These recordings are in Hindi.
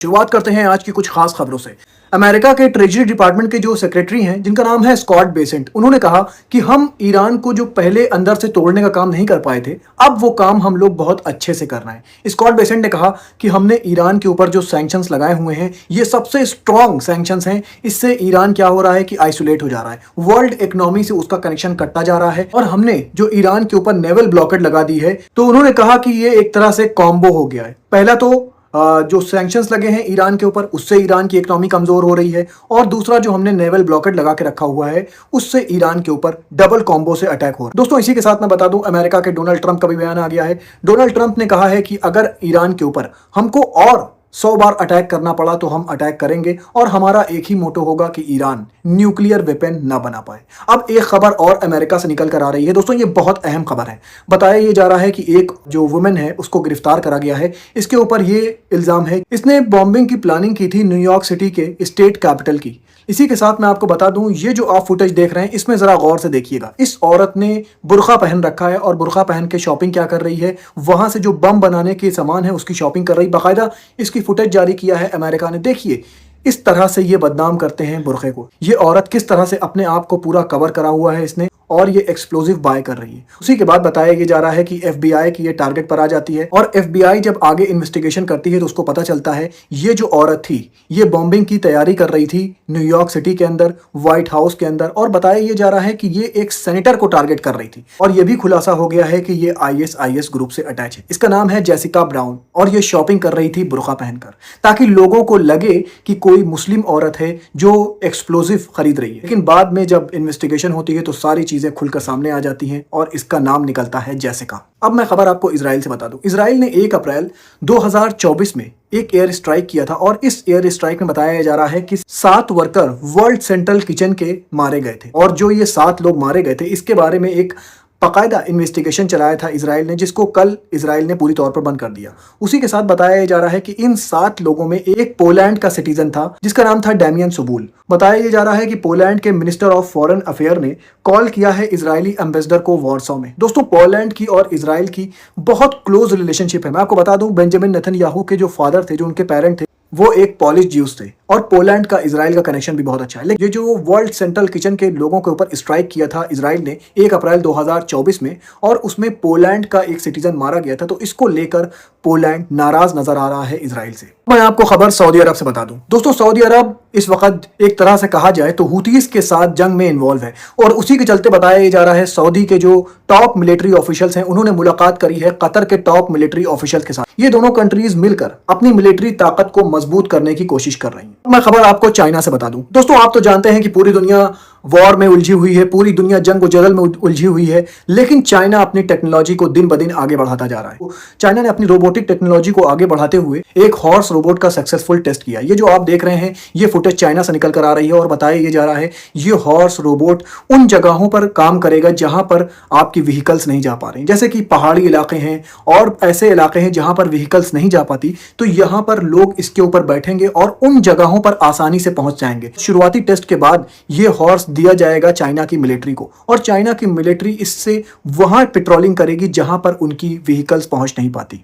शुरुआत करते हैं आज की कुछ खास खबरों से। अमेरिका के ट्रेजरी डिपार्टमेंट के जो सेक्रेटरी हैं, जिनका नाम है स्कॉट बेसेंट, उन्होंने कहा कि हम ईरान को जो पहले अंदर से तोड़ने का काम नहीं कर पाए थे, अब वो काम हम लोग बहुत अच्छे से कर रहे हैं। स्कॉट बेसेंट ने कहा कि हमने ईरान के ऊपर जो सैंक्शंस लगाए हुए हैं, ये सबसे स्ट्रॉन्ग सैंक्शंस हैं। इससे ईरान क्या हो रहा है कि आइसोलेट हो जा रहा है, वर्ल्ड इकोनॉमी से उसका कनेक्शन कटता जा रहा है। और हमने जो ईरान के ऊपर नेवल ब्लॉकेड लगा दी है, तो उन्होंने कहा कि ये एक तरह से कॉम्बो हो गया है। पहला तो जो सैंक्शंस लगे हैं ईरान के ऊपर, उससे ईरान की इकोनॉमी कमजोर हो रही है, और दूसरा जो हमने नेवल ब्लॉकेड लगा के रखा हुआ है, उससे ईरान के ऊपर डबल कॉम्बो से अटैक हो रहा है। दोस्तों, इसी के साथ मैं बता दूं, अमेरिका के डोनाल्ड ट्रंप का भी बयान आ गया है। डोनाल्ड ट्रंप ने कहा है कि अगर ईरान के ऊपर हमको और 100 बार अटैक करना पड़ा तो हम अटैक करेंगे, और हमारा एक ही मोटो होगा कि ईरान न्यूक्लियर वेपन ना बना पाए। अब एक खबर और अमेरिका से निकल कर आ रही है। दोस्तों, ये बहुत अहम खबर है। बताया ये जा रहा है कि एक जो वुमेन है उसको गिरफ्तार करा गया है। इसके ऊपर ये इल्जाम है, इसने बॉम्बिंग की प्लानिंग की थी न्यूयॉर्क सिटी के स्टेट कैपिटल की। इसी के साथ मैं आपको बता दूं, ये जो आप फुटेज देख रहे हैं, इसमें जरा गौर से देखिएगा। इस औरत ने बुर्का पहन रखा है, और बुर्का पहन के शॉपिंग क्या कर रही है, वहां से जो बम बनाने के सामान है उसकी शॉपिंग कर रही। बाकायदा इसकी फुटेज जारी किया है अमेरिका ने। देखिए, इस तरह से ये बदनाम करते हैं बुर्के को। ये औरत किस तरह से अपने आप को पूरा कवर करा हुआ है इसने, और ये एक्सप्लोजिव बाय कर रही है। उसी के बाद बताया ये जा रहा है कि एफबीआई की ये टारगेट पर आ जाती है, और एफबीआई जब आगे इन्वेस्टिगेशन करती है तो उसको पता चलता है ये जो औरत थी, ये बॉम्बिंग की तैयारी कर रही थी न्यूयॉर्क सिटी के अंदर, व्हाइट हाउस के अंदर। और बताया ये जा रहा है कि ये एक सेनेटर को टारगेट कर रही थी, और ये भी खुलासा हो गया है कि ये आईएसआईएस ग्रुप से अटैच है। इसका नाम है जेसिका ब्राउन, और ये शॉपिंग कर रही थी बुर्का पहनकर, ताकि लोगों को लगे कि कोई मुस्लिम औरत है जो एक्सप्लोजिव खरीद रही है। लेकिन बाद में जब इन्वेस्टिगेशन होती है तो सारी चीजें खुलकर सामने आ जाती हैं, और इसका नाम निकलता है जेसिका। अब मैं खबर आपको इजराइल से बता दूं। इजराइल ने 1 अप्रैल 2024 में एक एयर स्ट्राइक किया था, और इस एयर स्ट्राइक में बताया जा रहा है कि 7 वर्कर वर्ल्ड सेंट्रल किचन के मारे गए थे। और जो ये 7 लोग मारे गए थे, इसके बारे में एक बाकायदा इन्वेस्टिगेशन चलाया था इजराइल ने, जिसको कल इजराइल ने पूरी तौर पर बंद कर दिया। उसी के साथ बताया जा रहा है कि इन 7 लोगों में एक पोलैंड का सिटीजन था, जिसका नाम था डैमियन सुबुल। बताया जा रहा है कि पोलैंड के मिनिस्टर ऑफ फॉरेन अफेयर ने कॉल किया है इजरायली एम्बेसडर को वॉर्सो में। दोस्तों, पोलैंड की और इजराइल की बहुत क्लोज रिलेशनशिप है। मैं आपको बता दूं, बेंजामिन नेतन्याहू के जो फादर थे, जो उनके पेरेंट थे, वो एक पॉलिश ज्यूस थे, और पोलैंड का इजराइल का कनेक्शन भी बहुत अच्छा है। लेकिन ये जो वर्ल्ड सेंट्रल किचन के लोगों के ऊपर स्ट्राइक किया था इजराइल ने 1 अप्रैल 2024 में, और उसमें पोलैंड का एक सिटीजन मारा गया था, तो इसको लेकर पोलैंड नाराज नजर आ रहा है इजराइल से। मैं आपको खबर सऊदी अरब से बता दूं। दोस्तों, सऊदी अरब इस वक्त एक तरह से कहा जाए तो हुतीस के साथ जंग में इन्वॉल्व है, और उसी के चलते बताया जा रहा है सऊदी के जो टॉप मिलिट्री ऑफिशियल्स हैं, उन्होंने मुलाकात करी है कतर के टॉप मिलिट्री ऑफिशियल के साथ। ये दोनों कंट्रीज मिलकर अपनी मिलिट्री ताकत को मजबूत करने की कोशिश कर रही हैं। मैं खबर आपको चाइना से बता दूं। दोस्तों, आप तो जानते हैं कि पूरी दुनिया वॉर में उलझी हुई है, पूरी दुनिया जंग जदल में उलझी हुई है, लेकिन चाइना अपनी टेक्नोलॉजी को दिन ब दिन आगे बढ़ाता जा रहा है। चाइना ने अपनी रोबोटिक टेक्नोलॉजी को आगे बढ़ाते हुए एक हॉर्स रोबोट का सक्सेसफुल टेस्ट किया। ये जो आप देख रहे हैं, ये फुटेज चाइना से निकल कर आ रही है, और बताया ये जा रहा है ये हॉर्स रोबोट उन जगहों पर काम करेगा जहां पर आपकी व्हीकल्स नहीं जा पा रही, जैसे कि पहाड़ी इलाके हैं और ऐसे इलाके हैं जहां पर व्हीकल्स नहीं जा पाती, तो यहां पर लोग इसके ऊपर बैठेंगे और उन जगहों पर आसानी से पहुंच जाएंगे। शुरुआती टेस्ट के बाद ये हॉर्स दिया जाएगा चाइना की मिलिट्री को, और चाइना की मिलिट्री इससे वहां पेट्रोलिंग करेगी जहां पर उनकी व्हीकल्स पहुंच नहीं पाती।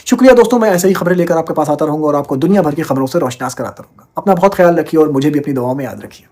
शुक्रिया दोस्तों, मैं ऐसे ही खबरें लेकर आपके पास आता रहूंगा, और आपको दुनिया भर की खबरों से रोशनास कराता रहूंगा। अपना बहुत ख्याल रखिए, और मुझे भी अपनी दुआओं में याद रखिए।